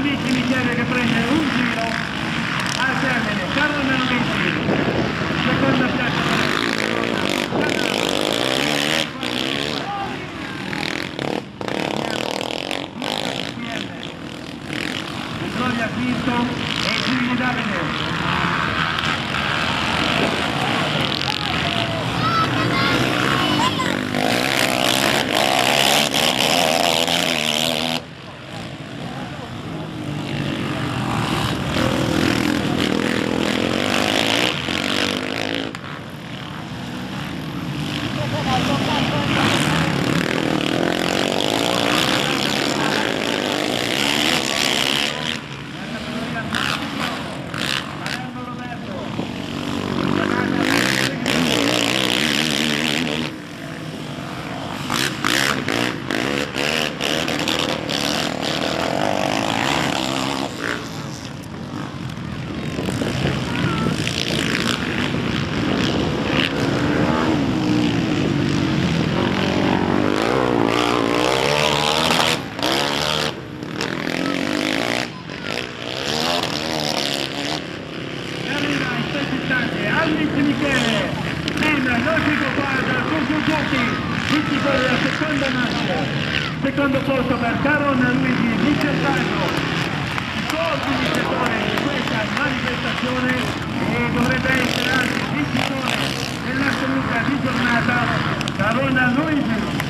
Albici Michele che prende un giro al termine, Carlo Albici, seconda piazza. Gloria Cristo e Giulio Davide. Albici Michele, sembra logico guarda, Suzuki, vincitore della seconda manche, secondo posto per Caron Luigi, vince il palco, gol vincitore di questa manifestazione e dovrebbe essere anche vincitore dell'assoluta di giornata, Caron Luigi.